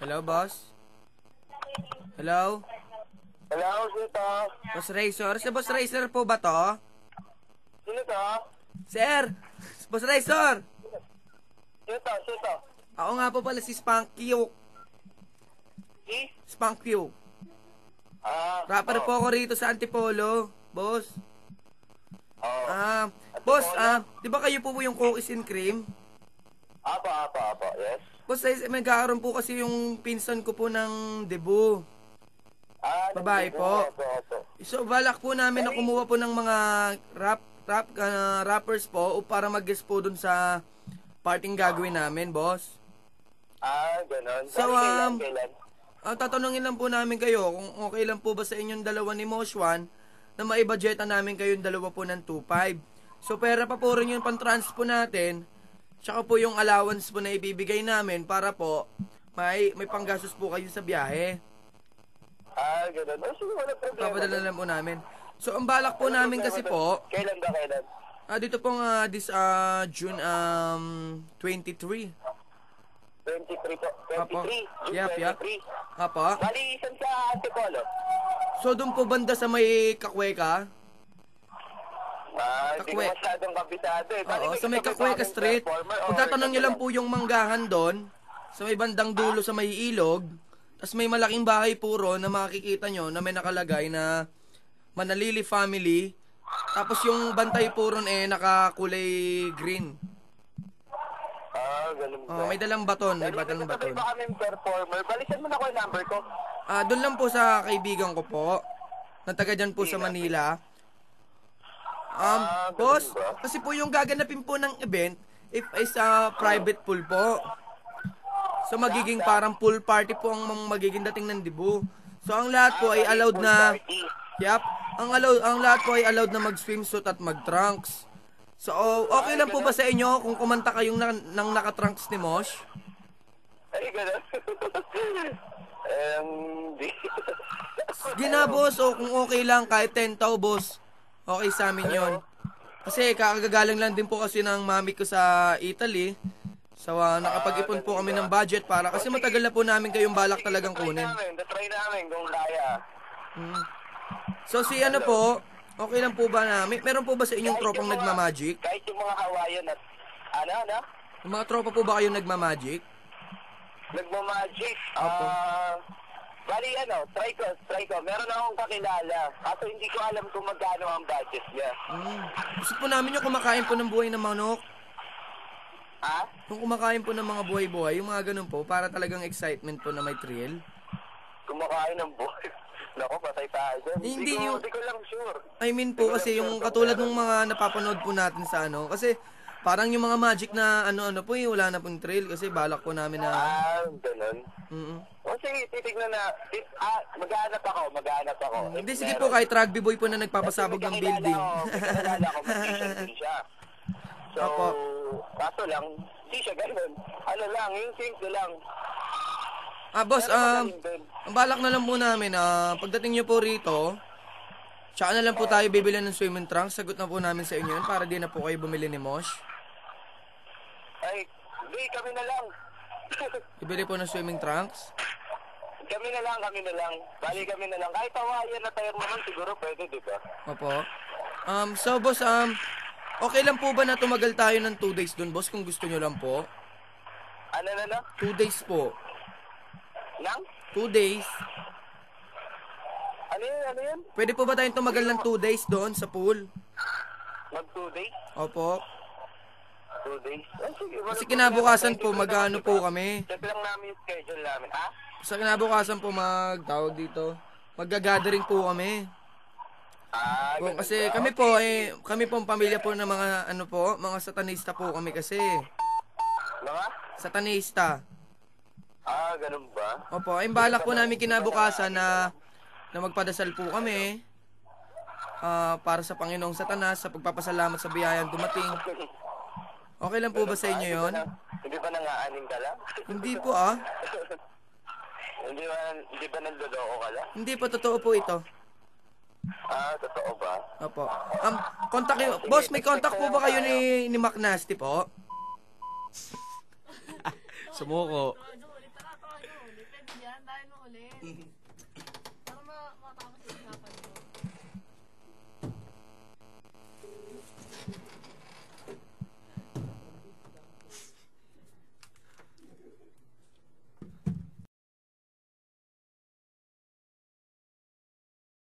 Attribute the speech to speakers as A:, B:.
A: Hello, boss? Hello?
B: Hello, sito.
A: Boss Razor? Si Boss Razor po ba to?
B: Sino to?
A: Sir! Boss Razor!
B: Sito.
A: Ako nga po pala si Spunky.
B: Si?
A: Spunky. Rapper po ako rito sa Antipolo, boss. Boss, di ba kayo po yung cookies and cream?
B: Apo, yes.
A: Boss, may kakaroon po kasi yung pinsan ko po ng debut. Babae po. So, balak po namin na kumuha po ng mga rappers po para mag-guest po dun sa parting gagawin namin, boss.
B: Ganon.
A: So,
B: Kailan?
A: tatanungin lang po namin kayo kung okay lang po ba sa inyong dalawa ni Moshwan na maibudgetan namin kayong dalawa po ng 2.5. So, pera pa po rin yung pang-trans po natin. Tsaka po yung allowance po na ibibigay namin para po may panggastos po kayo sa biyahe.
B: Ganon. Sige, wala problema.
A: Papadala lang po namin. So, ang balak po namin kasi po,
B: Kailan?
A: dito pong this June 23.
B: 23 po. 23?
A: Apo.
B: June
A: Yep.
B: 23?
A: Apo.
B: Bali, isan sa Antipolo?
A: So, doon po banda sa may Kakweka.
B: Hindi ko masyadong kabisado eh.
A: Oo, sa may Kakweka Street. Kung tatanong nyo lang po yung manggahan doon, sa may bandang dulo sa may ilog, tapos may malaking bahay puro na makikita nyo na may nakalagay na Manalili Family. Tapos yung bantay puro nakakulay green.
B: Ganun ba?
A: May dalang baton, may dalang
B: Sabay
A: baton.
B: ba kami performer? Balisan mo na ko yung number ko.
A: Doon lang po sa kaibigan ko po, na taga dyan po sa Manila. Boss, kasi po yung gaganapin po ng event, if is private pool po. So magiging parang pool party po ang magiging dating ng Debu. So ang lahat po ay allowed na, ang lahat po ay allowed na mag-swimsuit at mag-trunks. So okay lang po ba sa inyo kung kumanta kayong nang naka-trunks ni Mosh?
B: Ay, gano'n. Hindi.
A: Gina boss, o kung okay lang kahit 10 tao boss. Okay sa amin yon. Kasi kakagagaling lang din po kasi ng mami ko sa Italy. So nakapag-ipon po kami ng budget para kasi matagal na po namin kayong balak talagang kunin.
B: Try namin kung kaya.
A: So si ano po, okay lang po ba na meron po ba sa inyong tropang nagma-magic?
B: Kahit yung mga Hawaiian at ano?
A: Yung mga tropa po ba kayo nagma-magic?
B: Nagma-magic?
A: Opo.
B: Bali try ko. Meron akong kakilala. Kaso hindi ko alam kung magkano ang budget niya.
A: Gusto po namin yung kumakain po ng buhay ng manok.
B: Ha?
A: Kung kumakain po ng mga buhay-buhay, yung mga ganun po, para talagang excitement po na may thrill.
B: Kumakain ng buhay. Naku, patay tayo dyan.
A: Hindi
B: Hindi ko lang sure.
A: I mean po kasi yung katulad ng mga napapanood po natin sa kasi parang yung mga magic na ano-ano po wala na pong thrill kasi balak po namin na...
B: Ganun. O sige, titignan na. Maghahanap ako.
A: Hindi, sige po, kahit rugby boy po na nagpapasabog ng building.
B: May kakilala ko, mag-mission din siya. So,
A: Opo.
B: kaso lang, hindi siya ganun. Ano lang, yung simple lang.
A: Boss,
B: Pero magaling din.
A: ang balak na lang po namin, pagdating nyo po rito, tsaka na lang po tayo bibili ng swimming trunks, sagot na po namin sa inyo yun para di na po kayo bumili ni Mosh.
B: Ay, hindi, kami na lang.
A: Bibili po ng swimming trunks.
B: Kami na lang. Bali kami na lang. Kahit Hawaiian na tayo naman, siguro pwede, di ba?
A: Opo. So boss, okay lang po ba na tumagal tayo ng 2 days dun, boss, kung gusto nyo lang po?
B: Ano?
A: 2 days po.
B: Nang?
A: 2 days.
B: Ano yun?
A: Pwede po ba tayong tumagal ng 2 days doon sa pool?
B: Mag 2 days?
A: Opo.
B: 2 days? Sige,
A: Kasi kinabukasan po, mag-ano po kami.
B: Check lang namin yung schedule namin, ha?
A: Sa kinabukasan po, tawag dito, mag-gathering po kami.
B: Ganun
A: Kasi
B: ba?
A: kami po, kami po ang pamilya po ng mga, mga satanista po kami kasi.
B: Mga?
A: Satanista.
B: Ganun ba?
A: Opo, ay balak po namin kinabukasan na magpadasal po kami. Para sa Panginoong Satanas, sa pagpapasalamat sa biyayang dumating. Okay lang po ba sa inyo yon?
B: Hindi ba nangaaning ka lang?
A: Hindi po
B: Hindi ba nandodoko ka lang?
A: Hindi po, totoo po ito.
B: Totoo ba?
A: Opo. Contact kayo. Boss, may contact po ba kayo ni Mac Nasty po? Sumuko.
C: ulit. Para matapos yung usapan mo.